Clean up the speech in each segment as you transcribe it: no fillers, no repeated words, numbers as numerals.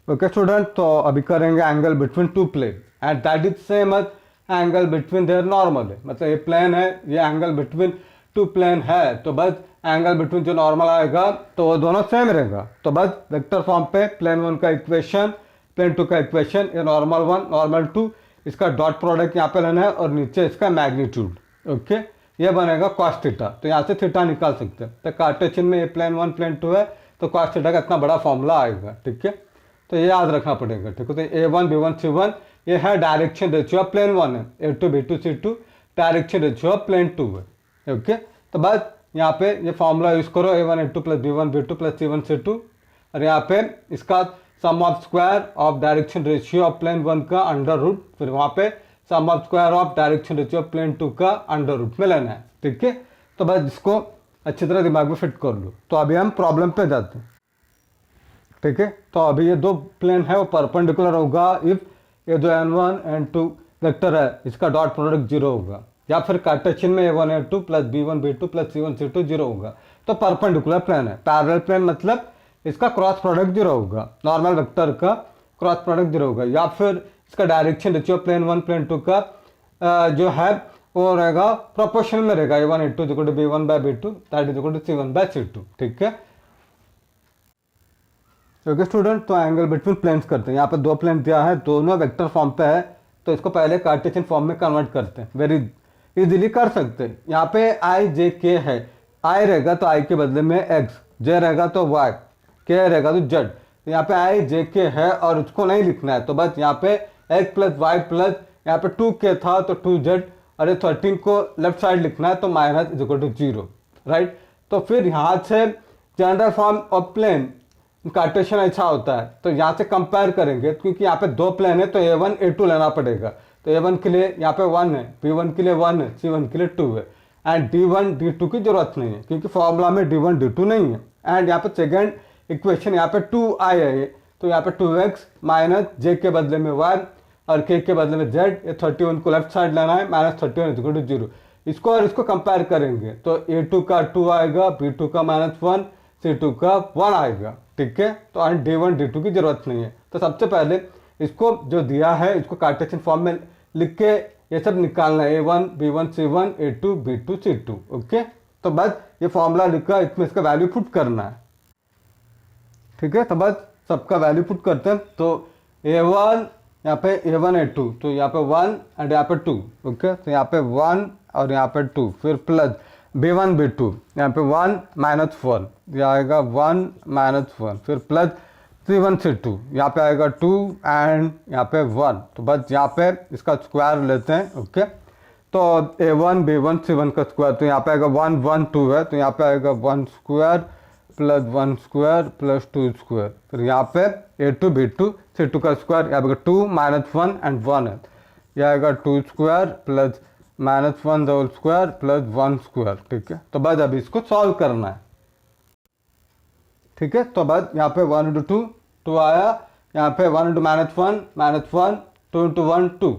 Okay student, तो अभी करेंगे angle between two plane and that is same as angle between their normal है। मतलब ये प्लेन है, ये एंगल बिटवीन टू प्लेन है, तो बस एंगल बिटवीन जो नॉर्मल आएगा तो वो दोनों सेम रहेगा। तो बस वेक्टर फॉर्म पे प्लेन वन का इक्वेशन, प्लेन टू का इक्वेशन, ये नॉर्मल वन नॉर्मल टू, इसका डॉट प्रोडक्ट यहाँ पे लेना है और नीचे इसका मैग्नीट्यूड। ओके, ये बनेगा कॉस थीटा। तो यहाँ से थीटा निकाल सकते हैं। तो कार्टेशियन में ये प्लेन वन प्लेन टू है तो कॉस थीटा का इतना बड़ा फॉर्मूला आएगा। ठीक है, तो ये याद रखना पड़ेगा। ठीक है, तो A1 B1 C1 ये है direction ratio of plane one है, A2 B2 C2 direction ratio of plane two है। ओके, तो बस यहाँ पे ये फॉर्मूला यूज करो, A1 A2 plus B1 B2 plus C1 C2, और यहाँ पे इसका sum of square of direction ratio of plane one का अंडर रूट, फिर वहाँ पे sum of square of direction ratio of plane two का अंडर रूट में लेना है। ठीक है, तो बस इसको अच्छी तरह दिमाग में फिट कर लो। तो अभी हम प्रॉब्लम पे जाते हैं। ठीक है, तो अभी ये दो प्लेन है वो परपेंडिकुलर होगा इफ ये जो n1 n2 वेक्टर है इसका डॉट प्रोडक्ट जीरो होगा, या फिर कार्टेशियन में A1 A2 plus B1 B2 plus C1 C2 zero होगा। तो परपेंडिकुलर प्लेन है। पैरेलल प्लेन मतलब इसका क्रॉस प्रोडक्ट जीरो होगा, नॉर्मल वेक्टर का क्रॉस प्रोडक्ट जीरो होगा, या फिर इसका direction ratio plane one plane two का जो है वो रहेगा प्रोपोर्शनल में रहेगा, A1 A2 equal to B1 by B2 that is equal to C1 by C2। ठीक है, ओके स्टूडेंट, तो एंगल बिटवीन प्लेन्स करते हैं। यहाँ पे दो प्लेन दिया है, दोनों वेक्टर फॉर्म पे है, तो इसको पहले कार्टेशियन फॉर्म में कन्वर्ट करते हैं। वेरी इजीली कर सकते हैं। यहाँ पे आई जे के है, आई रहेगा तो आई के बदले में एक्स, जे रहेगा तो वाई, के रहेगा तो जेड। तो यहाँ पे आई जे के है और उसको नहीं लिखना है, तो बस यहाँ पे एक्स प्लस वाई प्लस यहाँ पे 2k था तो 2z, और ये 13 को लेफ्ट साइड लिखना है तो minus is equal to 0, right. तो फिर यहाँ से general form of plane cartesian ऐसा होता है, तो यहाँ से कंपेयर करेंगे क्योंकि यहाँ पे दो प्लेन है तो A1 A2 लेना पड़ेगा। तो A1 के लिए यहाँ पे 1 है, B1 के लिए 1 है, C1 के लिए 2 है, एंड D1 D2 की जरूरत नहीं है क्योंकि फॉर्मूला में D1 D2 नहीं है। एंड यहाँ पे सेकेंड इक्वेशन यहाँ पे 2i है, तो यहाँ पे 2x माइनस जे के बदले में y और k के बदले में z, ये 31 को लेफ्ट साइड लेना है, माइनस 31 इज इक्वल टू 0। इसको और इसको कंपेयर करेंगे तो A2 का 2 आएगा, B2 का -1, C2 का 1 आएगा। ठीक है, तो D1 D2 की जरूरत नहीं है। तो सबसे पहले इसको जो दिया है इसको कार्टेशियन फॉर्म में लिख के ये सब निकालना है, A1 B1 C1 A2 B2 C2। Okay, तो बस ये फॉर्मूला लिखा, इसमें इसका वैल्यू पुट करना है। ठीक है, तो बस सबका वैल्यू पुट करते हैं। तो A1 यहाँ पे A1 A2, तो यहाँ पे 1 एंड यहाँ पे 2। ओके, तो यहाँ पे 1 और यहाँ पे 2, फिर प्लस B1 B2 यहाँ पे 1 -1, यह आएगा 1 -1, फिर प्लस C1 C2 यहाँ पे आएगा 2 एंड यहाँ पे 1। तो बस यहाँ पे इसका स्क्वायर लेते हैं। ओके, तो A1 B1 C1 का स्क्वायर, तो यहाँ पे आएगा 1 1 2 है, तो यहाँ पे आएगा 1 square plus 1 square plus 2 square, फिर यहाँ पे A2 B2 C2 का स्क्वायर, यहाँ पे 2 -1 एंड 1 है, यह आएगा 2 square plus -1 whole square plus 1 square. ठीक है, तो बस अभी इसको सॉल्व करना है। ठीक है, तो बस यहाँ पे 1 × 2 2 आया, यहाँ पे 1 × -1 2 × 1 2,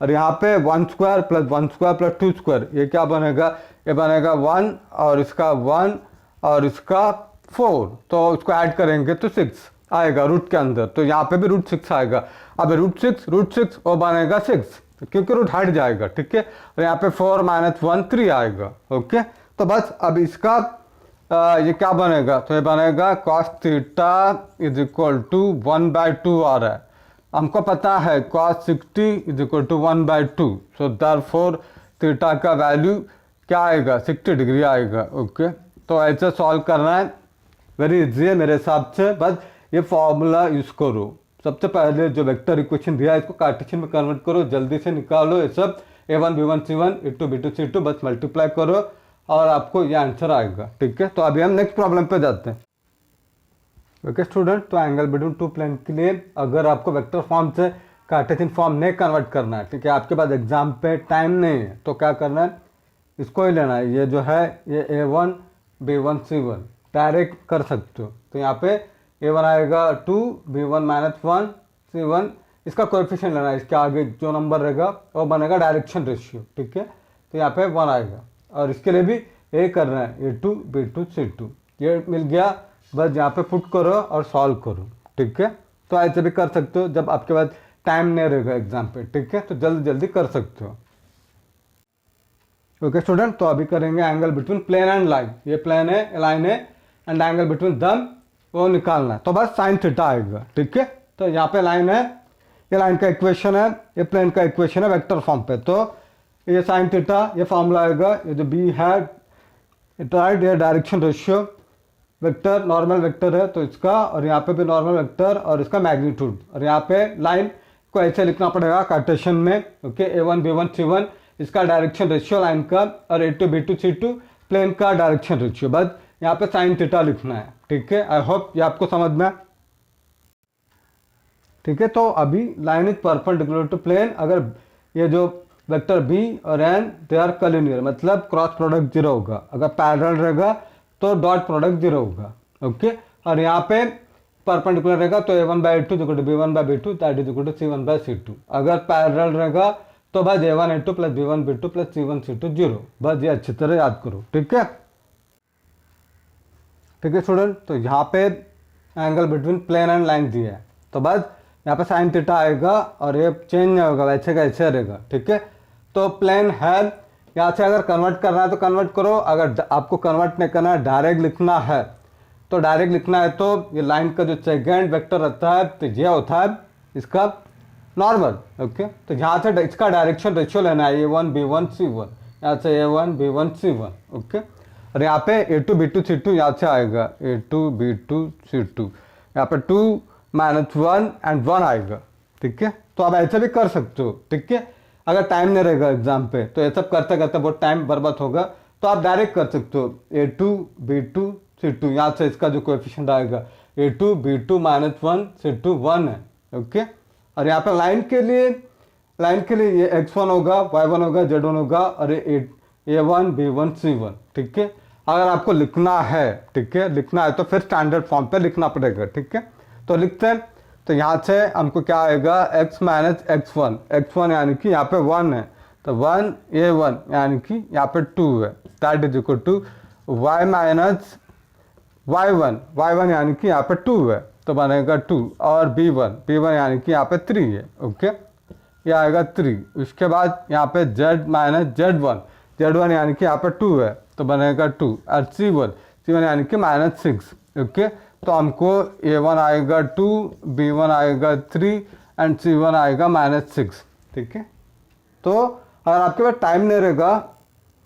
और यहाँ पे 1 square plus 1 square plus 2 square, ये क्या बनेगा, ये बनेगा 1 और इसका 1 और इसका 4, तो उसको ऐड करेंगे तो 6 आएगा रूट के अंदर, तो यहाँ पे भी √6 आएगा। अब √6 वो बनेगा 6 क्योंकि रूट हट जाएगा। ठीक है, और यहाँ पे 4 -1 3 आएगा। ओके, तो बस अब इसका ये क्या बनेगा, तो ये बनेगा cos theta is equal to 1/2 आ रहा है। हमको पता है cos 60 is equal to 1/2, so therefore theta का वैल्यू क्या आएगा, 60 डिग्री आएगा। ओके, तो ऐसे सॉल्व करना है, वेरी इजी है मेरे हिसाब से। बस ये फॉर्मूला यूज करो। सबसे पहले जो वेक्टर इक्वेशन दिया है इसको कार्टेशियन में कन्वर्ट करो, जल्दी से निकालो ये सब, A1 B1 C1 A2 B2 C2, बस मल्टीप्लाई करो और आपको ये आंसर आएगा। ठीक है, तो अभी हम नेक्स्ट प्रॉब्लम पे जाते हैं। ओके स्टूडेंट, तो एंगल बिटवीन टू प्लेन के लिए अगर आपको वेक्टर फॉर्म से कार्टेशियन फॉर्म नहीं कन्वर्ट करना है, ठीक है, आपके पास एग्जाम पे टाइम नहीं है, तो क्या करना है, इसको ही लेना है। ये जो है ये A1 B1 C1 डायरेक्ट कर सकते हो। तो यहाँ पे A1 आएगा 2 B1 -1 C1, इसका कोएफिशिएंट लेना है, इसके आगे जो नंबर रहेगा वो बनेगा डायरेक्शन रेशियो। ठीक है, तो यहाँ पे 1 आएगा, और इसके लिए भी ये करना है A2 B2 C2, ये मिल गया। बस यहाँ पे पुट करो और सॉल्व करो। ठीक है, तो ऐसे भी कर सकते हो जब आपके पास टाइम नहीं रहेगा एग्जाम पे, ठीक है, तो जल्दी जल्दी कर सकते हो। ओके स्टूडेंट, तो अभी करेंगे angle between plane and line. ये प्लेन है, लाइन है, एंड एंगल बिटवीन दम वो निकालना है, तो बस साइन थीटा आएगा, ठीक है। तो यहाँ पे लाइन है, ये लाइन का इक्वेशन है, ये प्लेन का इक्वेशन है वेक्टर फॉर्म पे, तो ये साइन थीटा ये फॉर्मूला आएगा, ये जो बी है राइट, ये direction ratio vector normal vector है तो इसका, और यहाँ पे भी नॉर्मल वेक्टर और इसका मैग्नीट्यूड, और यहाँ पे लाइन को ऐसे लिखना पड़ेगा कार्टेशियन में, ओके, A1 B1 C1 इसका डायरेक्शन रेशियो लाइन का, और A2 B2 C2 प्लेन का डायरेक्शन रेशियो, बस यहाँ पे साइन थीटा लिखना है, ठीक है। आई होप ये आपको समझ में, ठीक है। तो अभी line is perpendicular to plane, अगर ये जो वेक्टर बी और एन दे आर कॉलिनियर, मतलब क्रॉस प्रोडक्ट जीरो होगा, अगर पैरेलल रहेगा तो डॉट प्रोडक्ट जीरो होगा, ओके। और यहाँ पे परपेंडिकुलर रहेगा तो A1/A2 equal to B1/B2 that is equal to C1/C2, अगर पैरेलल रहेगा तो बस A1A2 plus B1B2 plus C1C2 zero, बस ये अच्छी तरह याद करो, ठीक है, ठीक है स्टूडेंट। तो यहाँ पे angle between plane and line दिया है, तो बस यहाँ पे साइन थीटा आएगा और ये चेंज नहीं होगा, वैसे का ऐसे रहेगा, ठीक है। तो प्लेन है, यहाँ से अगर कन्वर्ट करना है तो कन्वर्ट करो, अगर आपको कन्वर्ट नहीं करना है डायरेक्ट लिखना है तो डायरेक्ट लिखना है, तो ये लाइन का जो सेकेंड वेक्टर रहता है तो ये होता है इसका नॉर्मल, ओके। तो यहाँ से इसका डायरेक्शन रेशियो लेना है A1 B1 C1, यहाँ से A1 B1 C1, ओके। और यहाँ पे A2 B2 C2 यहाँ से आएगा A2 B2 C2, यहाँ पे 2 -1 एंड 1 आएगा, ठीक है। तो आप ऐसे भी कर सकते हो, ठीक है, अगर टाइम नहीं रहेगा एग्जाम पे तो ये सब करते करते बहुत टाइम बर्बाद होगा, तो आप डायरेक्ट कर सकते हो A2 B2 C2, यहाँ से इसका जो कोएफिशिएंट आएगा A2 B2 -1 C2 1 है, ओके। और यहाँ पे लाइन के लिए ये x1 होगा, y1 होगा, z1 होगा, और ये A1 B1 C1, ठीक है। अगर आपको लिखना है, ठीक है, लिखना है तो फिर स्टैंडर्ड फॉर्म पे लिखना पड़ेगा, ठीक है। तो लिखते हैं, तो यहाँ से हमको क्या आएगा x माइनस x1 यानी कि यहाँ पे 1 है, तो 1 A1 यानी कि यहाँ पे 2 है, that is equal to y minus y1 यानी कि यहाँ पे 2 है तो बनेगा 2, और B1 यानी कि यहाँ पे 3 है, ओके, ये आएगा 3। उसके बाद यहाँ पे z माइनस z1 यानी कि यहाँ पे 2 है तो बनेगा 2, और C1 यानी कि -6, ओके। तो हमको A1 आएगा 2, B1 आएगा 3 एंड C1 आएगा -6, ठीक है। तो अगर आपके पास टाइम नहीं रहेगा,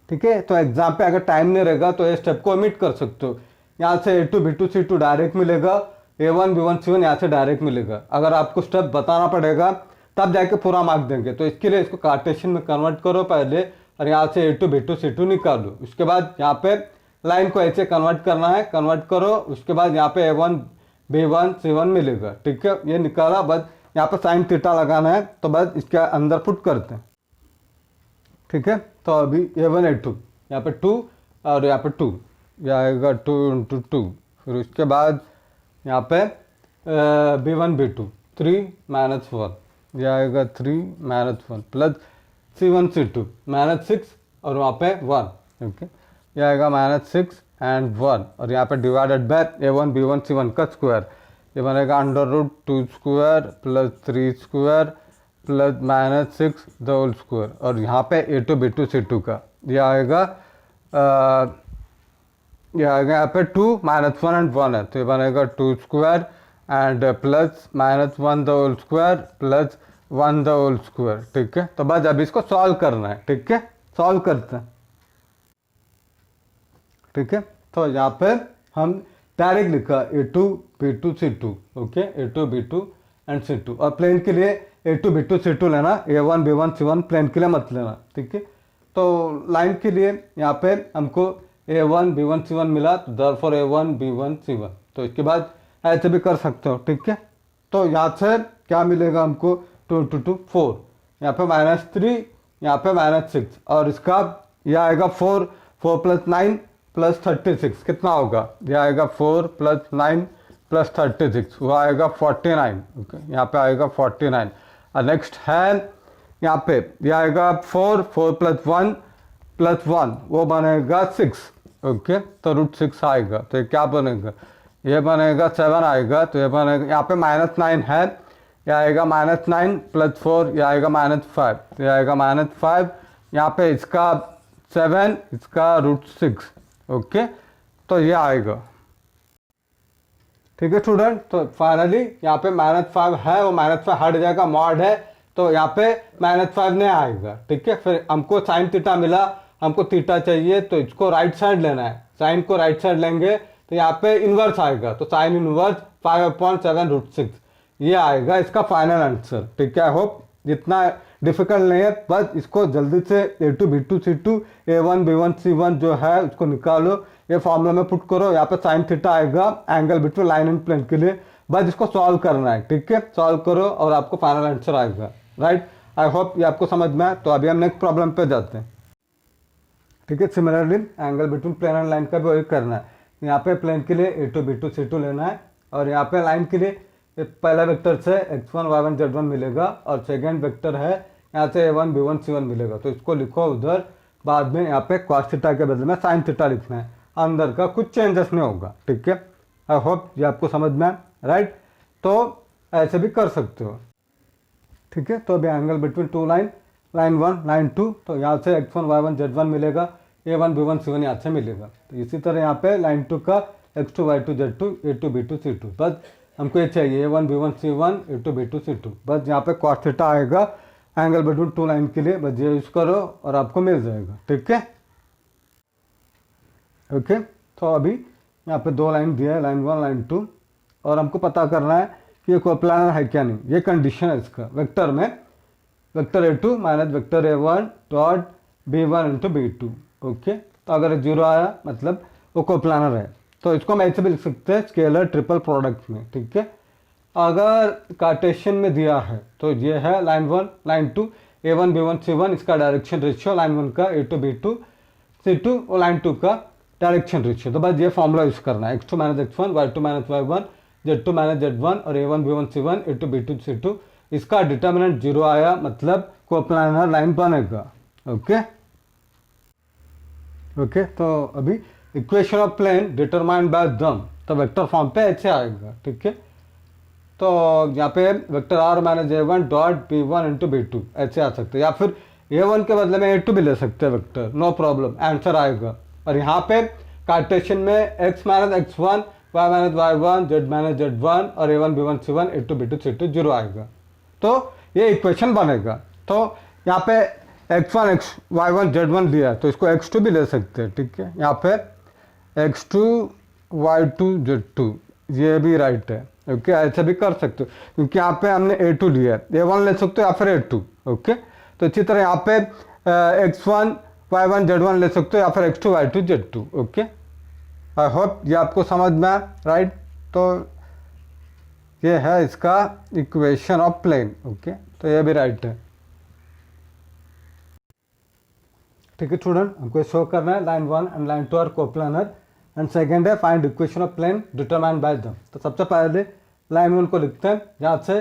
ठीक है, तो एग्जाम पे अगर टाइम नहीं रहेगा तो ये स्टेप को ओमिट कर सकते हो, यहाँ से A2 B2 C2 डायरेक्ट मिलेगा, A1 B1 C1 यहाँ से डायरेक्ट मिलेगा। अगर आपको स्टेप बताना पड़ेगा तब जाके पूरा मार्क देंगे, तो इसके लिए इसको कार्टेशियन में कन्वर्ट करो पहले, और यहाँ से A2 B2 C2 निकालो, उसके बाद यहाँ पे लाइन को ऐसे कन्वर्ट करना है, कन्वर्ट करो, उसके बाद यहाँ पे A1 B1 C1 मिलेगा, ठीक है, ये निकाला, बस यहाँ पे साइन थीटा लगाना है, तो बस इसके अंदर पुट करते हैं, ठीक है। तो अभी A1 A2 यहाँ पे 2 और यहाँ पे 2, यह आएगा 2 × 2, फिर उसके बाद यहाँ पे B1 B2 3 -1, यह आएगा 3 -1 प्लस C1 C2 -6 और वहाँ पे 1, ओके, यह आएगा -6 एंड 1, और यहाँ पे divided by A1 B1 C1 का स्क्वायर, ये बनेगा √2 square plus 3 square plus -6 the whole square, और यहाँ पे A2 B2 C2 का ये आएगा यहाँ पे 2 -1 एंड 1 है, तो ये बनेगा 2 square and plus -1 the whole square plus 1 the whole square, ठीक है। तो बस अभी इसको सॉल्व करना है, ठीक है, सॉल्व करते हैं, ठीक है। तो यहाँ पे हम डायरेक्ट लिखा A2 B2 C2, okay, A2 B2 and C2, और प्लेन के लिए A2 B2 C2 लेना, A1 B1 C1 प्लेन के लिए मत लेना, ठीक है। तो लाइन के लिए यहाँ पे हमको A1 B1 C1 मिला, तो देयरफॉर A1 B1 C1, तो इसके बाद ऐसे भी कर सकते हो, ठीक है। तो यहाँ से क्या मिलेगा हमको 2 × 2 4, यहाँ पे -3, यहाँ पे -6, और इसका यह आएगा 4 + 9 + 36 कितना होगा, यह आएगा 4 + 9 + 36, वो आएगा 49, ओके, यहाँ पे आएगा 49। और नेक्स्ट है यहाँ पे यह आएगा 4 + 1 + 1 वो बनेगा 6, ओके, तो √6 आएगा, तो ये क्या बनेगा, ये बनेगा 7 आएगा, तो ये बनेगा यहाँ पे -9 है, ये आएगा -9 + 4, ये आएगा -5, तो ये आएगा -5, यहाँ पे इसका 7, इसका √6, ओके, तो ये आएगा। ठीक है स्टूडेंट, तो फाइनली यहाँ पे -5 है, वो -5 हट जाएगा, मॉड है, तो यहाँ पे -5 नहीं आएगा। ठीक है, फिर हमको साइन थीटा मिला, हमको थीटा चाहिए, तो इसको राइट साइड लेना है, साइन को राइट साइड लेंगे तो यहाँ पे इन्वर्स आएगा, तो साइन इन्वर्स 5/7 √6, ये आएगा इसका फाइनल आंसर। ठीक है, आई होप इतना डिफिकल्ट नहीं है, बस इसको जल्दी से A2 B2 C2 A1 B1 C1 जो है उसको निकालो, ये फॉर्मूला में पुट करो, यहाँ पे साइन थीटा आएगा angle between line and plane के लिए, बस इसको सॉल्व करना है। ठीक है, सॉल्व करो और आपको फाइनल आंसर आएगा। राइट, आई होप ये आपको समझ में आए। तो अभी हम नेक्स्ट प्रॉब्लम पे जाते हैं। ठीक है, similarly angle between plane and line का भी वही करना है। यहाँ पे प्लेन के लिए A2 B2 C2 लेना है, और यहाँ पे लाइन के लिए पहला वेक्टर से x1 y1 z1 मिलेगा, और सेकेंड वेक्टर है यहाँ से A1 B1 C1 मिलेगा, तो इसको लिखो उधर, बाद में यहाँ पे cos थीटा के बदले में sin थीटा लिखना है, अंदर का कुछ चेंजेस नहीं होगा। ठीक है, आई होप ये आपको समझ में आए। राइट, तो ऐसे भी कर सकते हो। ठीक है, तो अभी angle between to line 1 line 2, तो यहाँ से x1 y1 z1 मिलेगा, A1 B1 C1 यहाँ से मिलेगा। तो इसी तरह यहाँ पे लाइन 2 का x2 y2 z2 A2 B2 C2, बस हमको ये चाहिए A1 B1 C1 A2 B2 C2, बस यहाँ पे cos थीटा आएगा एंगल बिटवीन टू लाइन के लिए, बस ये यूज़ करो और आपको मिल जाएगा। ठीक है, ओके, तो अभी यहाँ पे दो लाइन दिया है, लाइन 1 लाइन 2, और हमको पता करना है कि ये कोप्लानर है क्या नहीं, ये कंडीशन है इसका। वेक्टर में vector A2 minus vector A1 dot B1 × B2, okay, तो अगर 0 आया मतलब वो कोप्लानर है, तो इसको हम ऐसे भी लिख सकते हैं स्केलर ट्रिपल प्रोडक्ट में। ठीक है, अगर कार्टेशियन में दिया है तो ये है line 1 line 2 A1 B1 C1, इसका डायरेक्शन रेशियो लाइन 1 का A2 B2 C2 और लाइन 2 का डायरेक्शन रेशियो, तो बस ये फॉर्मूला यूज़ करना है, x2 - x1 y2 - y1 z2 - z1 और A1 B1 C1 A2 B2 C2, इसका डिटर्मिनेंट 0 आया मतलब कोप्लानर लाइन बनेगा। ओके ओके, तो अभी equation of plane determined by them, तो वेक्टर फॉर्म पे ऐसे आएगा। ठीक है, तो यहाँ पे vector R - A1 dot B1 × B2 ऐसे आ सकते हैं, या फिर A1 के बदले में A2 भी ले सकते हैं वेक्टर, नो प्रॉब्लम, आंसर आएगा। और यहाँ पे कार्टेशियन में x - x1 y - y1 z - z1 और A1 B1 C1 A2 B2 C2 0 आएगा, तो ये इक्वेशन बनेगा। तो यहाँ पे x1 y1 z1 दिया, तो इसको x2 भी ले सकते हैं। ठीक है, यहाँ पे x2 y2 z2 ये भी राइट है। ओके, ऐसे भी कर सकते हो, क्योंकि यहाँ पे हमने A2 लिया है, A1 ले सकते हो या फिर A2। ओके, तो इसी तरह यहाँ पे x1 y1 z1 ले सकते हो या फिर x2 y2 z2। Okay, I hope ये आपको समझ में आया। राइट, तो ये है इसका इक्वेशन ऑफ प्लेन। ओके, तो ये भी राइट है। ठीक है स्टूडेंट, हमको शो करना है line 1 and line 2 are coplanar, and second है find equation of plane determined by them. तो सबसे पहले लाइन 1 को लिखते हैं, जहाँ से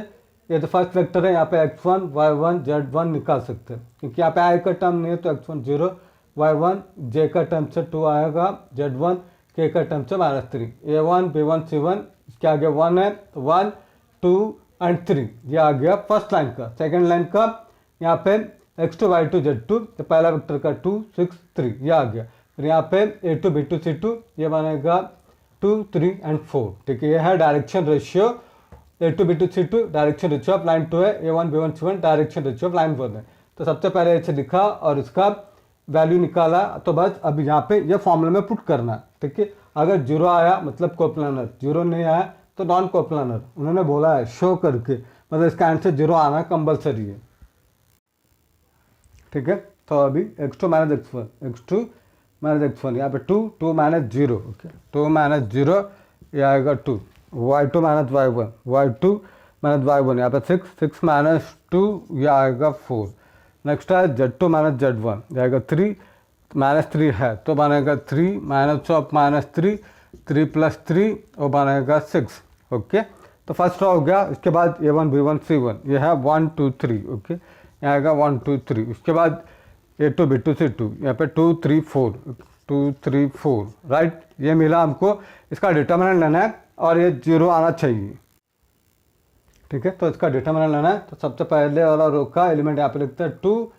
ये तो फर्स्ट वेक्टर है, यहाँ पे x1 y1 z1 निकाल सकते हैं, क्योंकि यहाँ पे i का टर्म नहीं है, तो x1 0 y1 j का टर्म से 2 आएगा, z1 k का टर्म से -3, A1 B1 C1 इसके आगे 1 है, तो 1 2 एंड 3 ये आ गया फर्स्ट लाइन का। सेकेंड लाइन का यहाँ पे x2 y2 z2, तो पहला वेक्टर का 2 6 3 ये आ गया। फिर यहाँ पे A2 B2 C2 ये बनेगा 2 3 एंड 4। ठीक है, ये है direction ratio A2 B2 C2, direction ratio of line 2 है, A1 B1 C1 direction ratio of line 1 है। तो सबसे पहले ऐसे लिखा और इसका वैल्यू निकाला, तो बस अब यहाँ पे ये फॉर्मूला में पुट करना है। ठीक है, अगर 0 आया मतलब कोप्लानर, 0 नहीं आया तो नॉन कोप्लानर, उन्होंने बोला है शो करके, मतलब इसका आंसर 0 आना कंपलसरी है। ठीक है, तो अभी x2 - x1 यहाँ पे 2 2 - 0। ओके, 2 - 0 ये आएगा 2, y2 - y1 यहाँ पे 6 6 - 2 ये आएगा 4। नेक्स्ट है z2 - z1 ये आएगा 3 -3 है, तो बनेगा 3 -3 3 + 3 वो बनेगा 6। ओके, तो फर्स्ट हो गया। इसके बाद A1 B1 C1 ये है 1 2 3। ओके, यहाँ आएगा 1 2 3। उसके बाद A2 B2 C2 यहाँ पे 2 3 4 राइट, ये मिला हमको। इसका डिटर्मिनेंट लेना है और ये 0 आना चाहिए। ठीक है, तो इसका डिटरमिनेंट लेना है। तो सबसे पहले वाला रो का एलिमेंट यहाँ पे लिखते हैं 2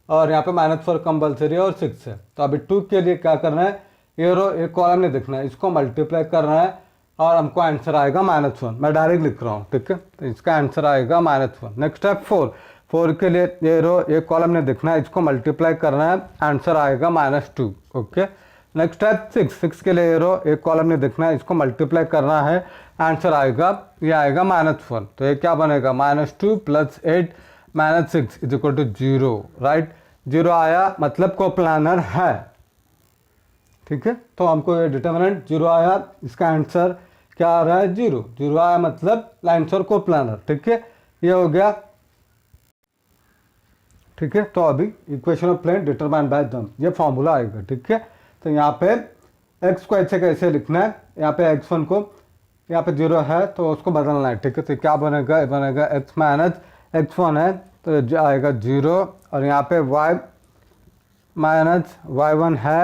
और यहाँ पे -4 कंपल्सरी और 6 है। तो अभी 2 के लिए क्या करना है, ये रो एक कॉलम नहीं देखना है, इसको मल्टीप्लाई करना है और हमको आंसर आएगा -1। मैं डायरेक्ट लिख रहा हूँ। ठीक है, तो इसका आंसर आएगा -1। नेक्स्ट है 4 के लिए ये रो एक कॉलम नहीं देखना है, इसको मल्टीप्लाई करना है, आंसर आएगा -2। ओके, नेक्स्ट है 6 के लिए ये रो एक कॉलम नहीं देखना है, इसको मल्टीप्लाई करना है, आंसर आएगा, ये आएगा -1। तो ये क्या बनेगा, -2 + 8 - 6 = 0। राइट, 0 आया मतलब कोप्लानर है। ठीक है, तो हमको ये डिटरमिनेंट 0 आया, इसका आंसर क्या आ रहा है, 0। 0 आया मतलब लाइन्स और कोप्लानर। ठीक है, ये हो गया। ठीक है, तो अभी equation of plane determined by them, ये फॉर्मूला आएगा। ठीक है, तो यहाँ पे x को ऐसे कैसे लिखना है, यहाँ पे x1 को यहाँ पे 0 है तो उसको बदलना है। ठीक है, तो क्या बनेगा, ये बनेगा x - x1 है तो ये आएगा 0 और यहाँ पे y - y1 है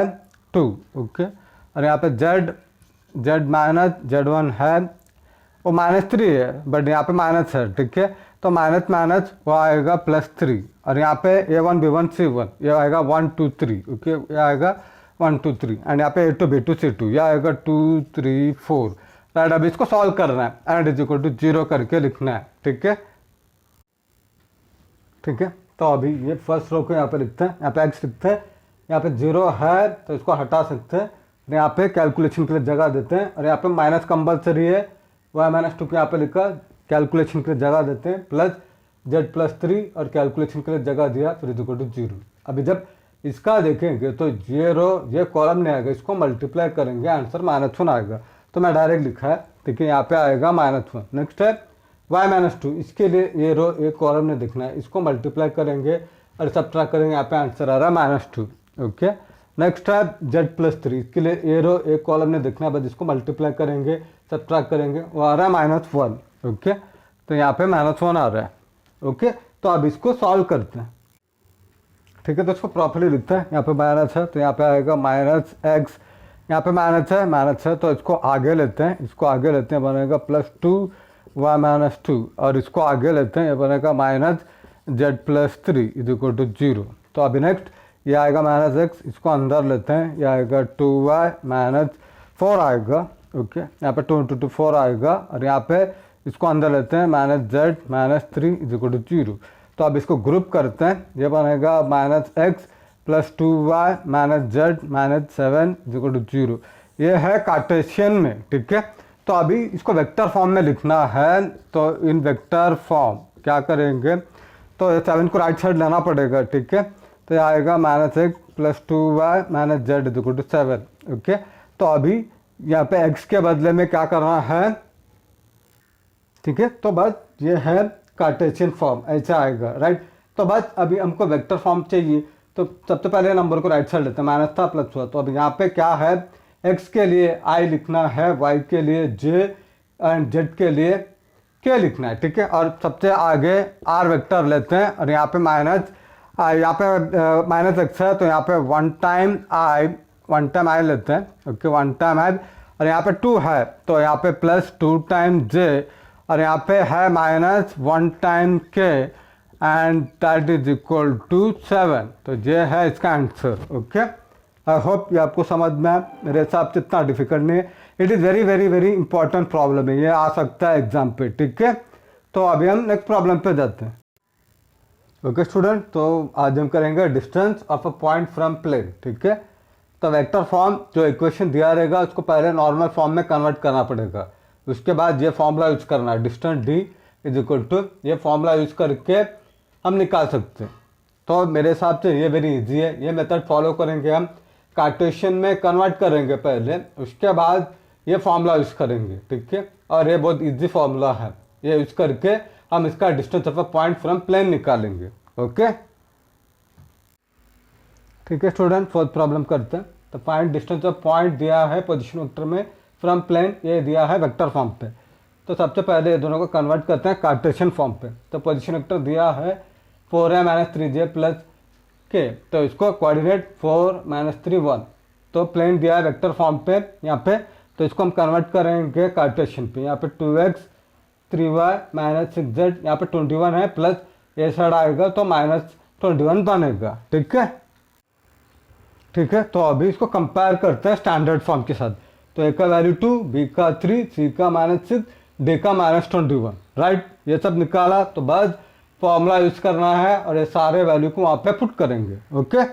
2। ओके, और यहाँ पे z - z1 है, वो -3 है बट यहाँ पे माइनस है। ठीक है, तो माइनस वो आएगा +3 और यहाँ पे a1 b1 c1 ये आएगा 1 2 3। ओके, ये आएगा 1 2 3 एंड यहाँ पे a2 b2 c2 ये आएगा 2 3 4। राइट, अब इसको सॉल्व करना है एंड = 0 करके लिखना है। ठीक है, ठीक है, तो अभी ये फर्स्ट रो को यहाँ पे लिखते हैं, यहाँ पे x लिखते हैं, यहाँ पे 0 है तो इसको हटा सकते हैं, यहाँ पे कैलकुलेशन के लिए जगह देते हैं और यहाँ पे माइनस कंपल्सरी है, y - 2 को यहाँ पे लिखा, कैलकुलेशन के लिए जगह देते हैं, +z+3 और कैलकुलेशन के लिए जगह दिया, फिर = 0। अभी जब इसका देखेंगे तो ये रो ये कॉलम नहीं आएगा, इसको मल्टीप्लाई करेंगे, आंसर -1 आएगा। तो मैं डायरेक्ट लिखा है। ठीक है, यहाँ पे आएगा -1। नेक्स्ट है y - 2, इसके लिए ये रो एक कॉलम नहीं दिखना है, इसको मल्टीप्लाई करेंगे और सब्ट्रैक्ट करेंगे, यहाँ पे आंसर आ रहा है -2। ओके, नेक्स्ट है z+3, इसके लिए ये रो एक कॉलम नहीं दिखना है, बस इसको मल्टीप्लाई करेंगे, सब्ट्रैक्ट करेंगे, वो आ रहा है -1। ओके, तो यहाँ पे -1 आ रहा है। ओके, तो अब इसको सॉल्व करते हैं। ठीक है, तो इसको प्रॉपर्ली लिखते हैं, यहाँ पे माइनस है तो यहाँ पे आएगा -x, यहाँ पे माइनस है तो इसको आगे लेते हैं, बनेगा +2 y - 2 और इसको आगे लेते हैं, ये बनेगा -z+3 = 0। तो अभी नेक्स्ट ये आएगा -x, इसको अंदर लेते हैं, ये आएगा 2y - 4 आएगा। ओके, यहाँ पे 2 × 2 4 आएगा और यहाँ पे इसको अंदर लेते हैं, -z - 3 = 0। तो अब इसको ग्रुप करते हैं, ये बनेगा -x + 2y - z - 7 = 0। ये है कार्टेशियन में। ठीक है, तो अभी इसको वेक्टर फॉर्म में लिखना है, तो इन वेक्टर फॉर्म क्या करेंगे, तो 7 को राइट साइड लेना पड़ेगा। ठीक है, तो ये आएगा -x + 2y - z = 7। ओके, तो अभी यहाँ पे x के बदले में क्या करना है। ठीक है, तो बस ये है कार्टेशियन फॉर्म, ऐसा आएगा। राइट, तो बस अभी हमको वेक्टर फॉर्म चाहिए, तो सबसे पहले नंबर को राइट साइड लेते हैं, माइनस था प्लस हुआ, तो अब यहाँ पे क्या है, x के लिए i लिखना है, y के लिए j एंड z के लिए k लिखना है। ठीक है, और सबसे आगे r वेक्टर लेते हैं और यहाँ पे यहाँ पे -x है तो यहाँ पे 1 टाइम i लेते हैं। ओके, 1 टाइम i और यहाँ पे 2 है तो यहाँ पे +2 टाइम j और यहाँ पे है -1 टाइम k एंड दैट = 7। तो ये है इसका आंसर। ओके, आई होप ये आपको समझ में आए, मेरे हिसाब से इतना डिफिकल्ट नहीं है। It is very very very important problem है, ये आ सकता है एग्जाम पे। ठीक है, तो अभी हम नेक्स्ट प्रॉब्लम पे जाते हैं। ओके स्टूडेंट, तो आज हम करेंगे distance of a point from plane. ठीक है, तो वेक्टर फॉर्म जो इक्वेशन दिया रहेगा उसको पहले नॉर्मल फॉर्म में कन्वर्ट करना पड़ेगा, उसके बाद ये फॉर्मूला यूज करना है, डिस्टेंस d = ये फॉर्मूला यूज करके हम निकाल सकते हैं। तो मेरे हिसाब से ये वेरी इजी है, ये मेथड फॉलो करेंगे हम, कार्टेशियन में कन्वर्ट करेंगे पहले, उसके बाद ये फॉर्मूला यूज करेंगे। ठीक है, और ये बहुत इजी फॉर्मूला है, ये यूज करके हम इसका distance of a point from plane निकालेंगे। ओके, ठीक है स्टूडेंट, फोर्थ प्रॉब्लम करते हैं। तो फाइंड डिस्टेंस ऑफ पॉइंट दिया है पोजीशन वेक्टर में फ्रॉम प्लेन, ये दिया है वेक्टर फॉर्म पे। तो सबसे पहले ये दोनों को कन्वर्ट करते हैं कार्टेशियन फॉर्म पे। तो पोजीशन वेक्टर दिया है 4a - 3j + k, तो इसको कोऑर्डिनेट 4 - 3 1। तो प्लेन दिया है वेक्टर फॉर्म पे यहाँ पे, तो इसको हम कन्वर्ट करेंगे कार्टेशियन पे। यहाँ पे 2x 3y माइनस 6z, यहाँ पे 21 है प्लस ये साइड आएगा तो माइनस 21 बनेगा। ठीक है, ठीक है। तो अभी इसको कंपेयर करते हैं स्टैंडर्ड फॉर्म के साथ। तो ए का वैल्यू 2, बी का 3, सी का -6, डी का -21, राइट। ये सब निकाला तो बस फॉर्मूला यूज करना है और ये सारे वैल्यू को वहाँ पे पुट करेंगे। ओके,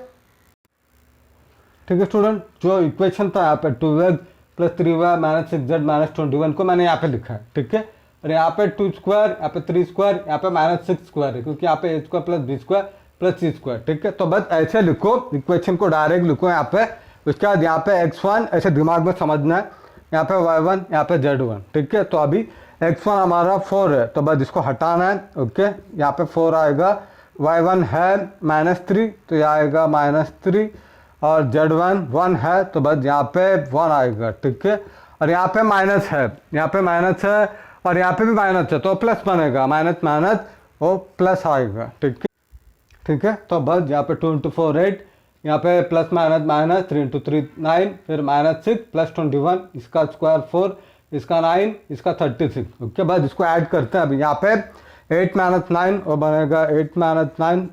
ठीक है स्टूडेंट। जो इक्वेशन था यहाँ पे 2x plus 3y minus 6z minus 21 को मैंने यहाँ पे लिखा है। ठीक है, और यहाँ पे 2 स्क्वायर, यहाँ पे 3 स्क्वायर, यहाँ पे -6 स्क्वायर है क्योंकि यहाँ पे a square plus b square plus c square. ठीक है, तो बस ऐसे लिखो, इक्वेशन को डायरेक्ट लिखो यहाँ पे। उसके बाद यहाँ पे x1 ऐसे दिमाग में समझना है, यहाँ पे y1, यहाँ पे z1। ठीक है, तो अभी x1 हमारा 4 है तो बस इसको हटाना है। ओके, यहाँ पे 4 आएगा, y1 है -3 तो यह आएगा -3, और z1 1 है तो बस यहाँ पे 1 आएगा। ठीक है, और यहाँ पे माइनस है, यहाँ पे माइनस है और यहाँ पे भी माइनस है तो प्लस बनेगा, माइनस माइनस वो प्लस आएगा। ठीक है, ठीक है। तो बस यहाँ पे 2 × 4 8, यहाँ पे प्लस माइनस माइनस, 3 × 3 9, फिर -6 प्लस 21, इसका स्क्वायर 4, इसका 9, इसका 36। ओके, बस इसको ऐड करते हैं। अभी यहाँ पे 8 - 9 वो बनेगा 8 - 9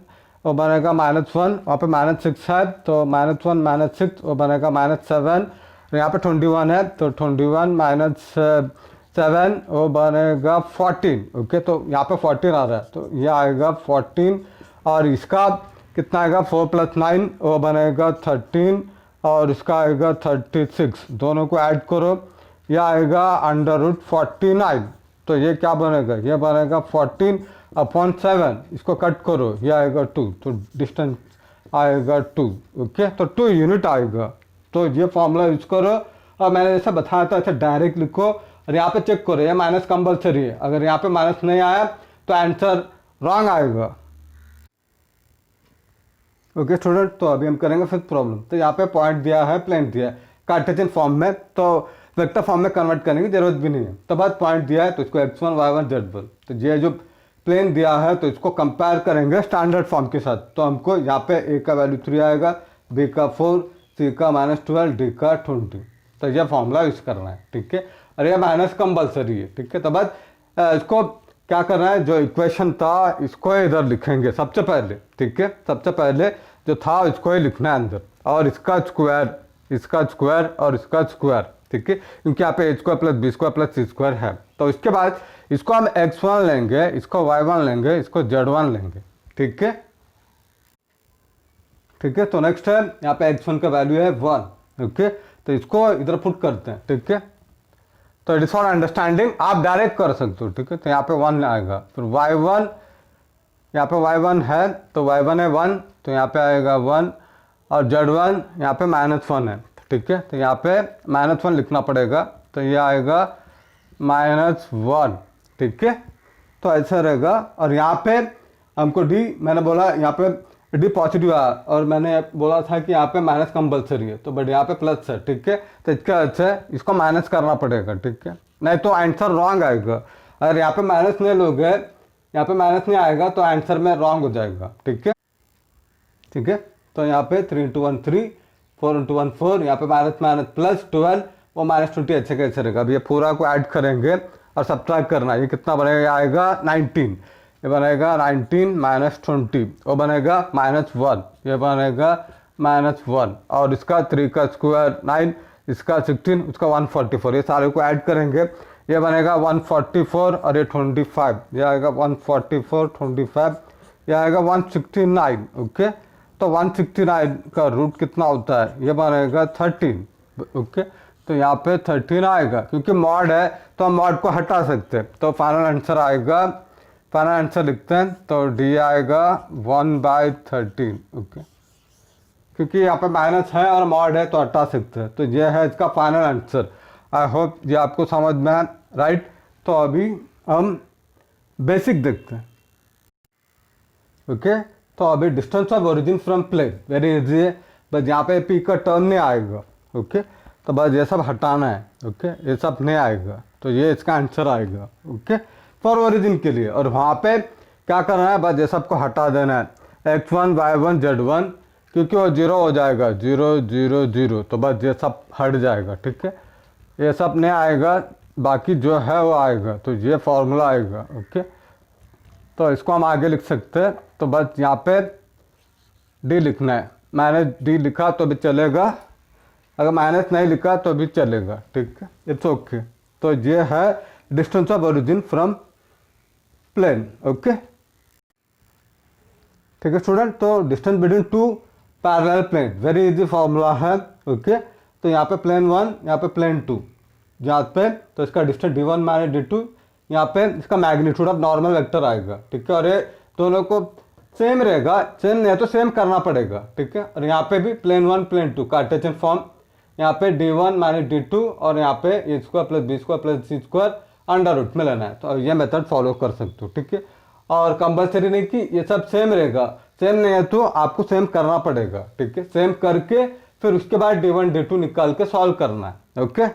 वो बनेगा -1, वहाँ पे -6 है तो -1 - 6 वो बनेगा -7, और यहाँ पे 21 है तो 21 - 7 वो बनेगा 14। ओके, तो यहाँ पे 14 आ रहा है तो ये आएगा 14, और इसका कितना आएगा 4 + 9 वो बनेगा 13, और इसका आएगा 36। दोनों को ऐड करो, यह आएगा √49। तो ये क्या बनेगा, ये बनेगा 14/7। इसको कट करो, ये आएगा 2, तो डिस्टेंस आएगा 2। ओके, तो 2 यूनिट आएगा। तो ये फॉर्मूला यूज करो, और मैंने जैसा बताया था ऐसे डायरेक्ट लिखो, और यहाँ पे चेक करो ये माइनस कंपल्सरी है। अगर यहाँ पे माइनस नहीं आया तो आंसर रॉन्ग आएगा। ओके स्टूडेंट, तो अभी हम करेंगे फिफ्थ प्रॉब्लम। तो यहाँ पे पॉइंट दिया है, प्लेन दिया है कार्टेशियन फॉर्म में, तो वेक्टर फॉर्म में कन्वर्ट करने की जरूरत भी नहीं है। तो बस पॉइंट दिया है तो इसको x1 y1 z1, तो ये जो प्लेन दिया है तो इसको कंपेयर करेंगे स्टैंडर्ड फॉर्म के साथ। तो हमको यहाँ पे a का वैल्यू 3 आएगा, b का 4, c का -12, d का 20। तो यह फॉर्मूला यूज करना है। ठीक है, और यह माइनस कंपल्सरी है। ठीक है, तो बस इसको क्या करना है, जो इक्वेशन था इसको इधर लिखेंगे सबसे पहले। ठीक है, सबसे पहले जो था इसको ही लिखना है अंदर, और इसका स्क्वायर, इसका स्क्वायर और इसका स्क्वायर। ठीक है, क्योंकि यहाँ पे a square plus b square plus c square है। तो इसके बाद इसको हम x1 लेंगे, इसको y1 लेंगे, इसको z1 लेंगे। ठीक है, ठीक है। तो नेक्स्ट है यहाँ पे x1 का वैल्यू है 1। ओके, तो इसको इधर पुट करते हैं। ठीक है, तो इट इज फॉर अंडरस्टैंडिंग, आप डायरेक्ट कर सकते हो। ठीक है, तो यहाँ पे 1 आएगा, फिर y1, यहाँ पे y1 है तो y1 है 1, तो यहाँ पे आएगा 1, और z1 यहाँ पे -1 है। ठीक है, तो यहाँ पे -1 लिखना पड़ेगा, तो ये आएगा -1। ठीक है, तो ऐसा रहेगा। और यहाँ पे हमको d, मैंने बोला यहाँ पे d पॉजिटिव है, और मैंने बोला था कि यहाँ पे माइनस कंपल्सरी है, तो बट यहाँ पे प्लस है। ठीक है, तो इसका अच्छा है इसको माइनस करना पड़ेगा। ठीक है, नहीं तो आंसर रॉन्ग आएगा। अगर यहाँ पे माइनस नहीं लोगे, यहाँ पे माइनस नहीं आएगा तो आंसर में रॉन्ग हो जाएगा। ठीक है, ठीक है। तो यहाँ पे 3 × 1 3, 4 × 1 4, यहाँ पे माइनस माइनस प्लस 12 और -20 ऐसे कैसे रहेगा। अब ये पूरा को ऐड करेंगे और सब्ट्रैक्ट करना है। ये कितना बनेगा, ये आएगा 19, ये बनेगा 19 - 20, वो बनेगा -1, ये बनेगा -1, और इसका 3 का स्क्वायर 9, इसका 16, उसका 144, ये सारे को ऐड करेंगे, ये बनेगा 144 और ये 25, ये आएगा 144 25, ये आएगा 169। ओके, तो 169 का रूट कितना होता है, ये बनेगा 13। ओके, तो यहाँ पे 13 आएगा, क्योंकि मॉड है तो हम मॉड को हटा सकते हैं। तो फाइनल आंसर आएगा, फाइनल आंसर लिखते हैं तो डी आएगा 1/13। ओके, क्योंकि यहाँ पे माइनस है और मॉड है तो हटा सकते हैं। तो ये है इसका फाइनल आंसर। आई होप ये आपको समझ में आए, राइट। तो अभी हम बेसिक देखते हैं। ओके, तो अभी distance of origin from plane very easy है, बस यहाँ पे पी का टर्म नहीं आएगा। ओके, तो बस ये सब हटाना है। ओके, ये सब नहीं आएगा, तो ये इसका आंसर आएगा। ओके, फॉर ओरिजिन के लिए। और वहाँ पे क्या करना है, बस ये सब को हटा देना है, x1 y1 z1, क्योंकि वो 0 हो जाएगा, 0 0 0, तो बस ये सब हट जाएगा। ठीक है, ये सब नहीं आएगा, बाकी जो है वो आएगा, तो ये फॉर्मूला आएगा। ओके, तो इसको हम आगे लिख सकते हैं। तो बस यहाँ पे डी लिखना है। मैंने डी लिखा तो भी चलेगा, अगर माइनस नहीं लिखा तो भी चलेगा, ठीक है, इट्स ओके। तो ये है distance of origin from plane. Okay, ठीक है स्टूडेंट। तो distance between two parallel plane, very easy formula है। ओके, तो यहाँ पे प्लेन 1, यहाँ पे प्लेन 2, यहाँ पे तो इसका डिस्टेंस d1 माइनस d2, यहाँ पे इसका मैग्नीट्यूड ऑफ नॉर्मल वेक्टर आएगा, ठीक है। और ये दोनों को सेम रहेगा, सेम नहीं तो सेम करना पड़ेगा, ठीक है। और यहाँ पे भी प्लेन 1 प्लेन 2 कार्टेशियन फॉर्म, यहाँ पे d1 माइनस d2 और यहाँ पे A square plus B square plus C square under root में लेना है। तो ये मेथड फॉलो कर सकते हो, ठीक है। और कंपल्सरी नहीं कि ये सब सेम रहेगा, सेम नहीं है तो आपको सेम करना पड़ेगा, ठीक है। सेम करके फिर उसके बाद d1 d2 निकाल के सॉल्व करना है। ओके,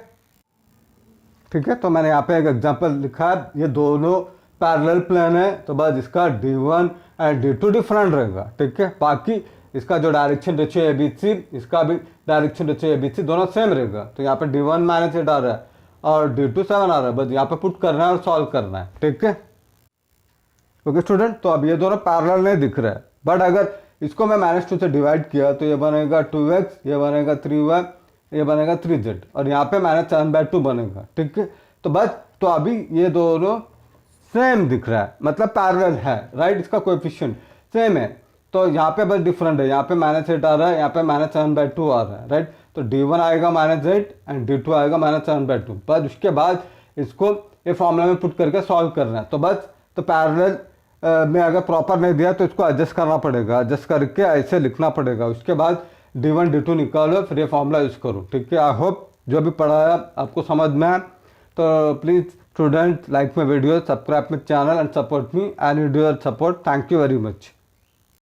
ठीक है। तो मैंने यहाँ पे एक एग्जांपल लिखा है, ये दोनों पैरेलल प्लेन है, तो बस इसका d1 एंड d2 डिफरेंट रहेगा, ठीक है। बाकी इसका जो direction ratio A B C, इसका भी direction ratio A B C दोनों सेम रहेगा। तो यहाँ पे d1 माइनस 8 आ रहा है और d2 7 आ रहा है, बस यहाँ पे पुट करना है और सॉल्व करना है, ठीक है। ओके स्टूडेंट, तो अब ये दोनों पैरेलल नहीं दिख रहा है, बट अगर इसको मैं -2 से डिवाइड किया तो ये बनेगा 2x, ये बनेगा 3y, ये बनेगा 3z और यहाँ पे -7/2 बनेगा, ठीक है। तो बस तो अभी ये दोनों सेम दिख रहा है, मतलब पैरेलल है, राइट। इसका कोएफिशिएंट सेम है, तो यहाँ पे बस डिफरेंट है, यहाँ पे -8 आ रहा है, यहाँ पे -7/2 आ रहा है, राइट। तो d1 आएगा -8 एंड d2 आएगा -7/2। बस उसके बाद इसको ये फॉर्मूला में पुट करके सॉल्व करना है। तो बस तो पैरेलल में अगर प्रॉपर नहीं दिया तो इसको एडजस्ट करना पड़ेगा, एडजस्ट करके ऐसे लिखना पड़ेगा। उसके बाद d1 d2 निकालो, फिर ये फॉर्मूला यूज़ करो, ठीक है। आई होप जो भी पढ़ाया आपको समझ में आए। तो please student, like my video, subscribe my channel and support me. I need your support. Thank you very much.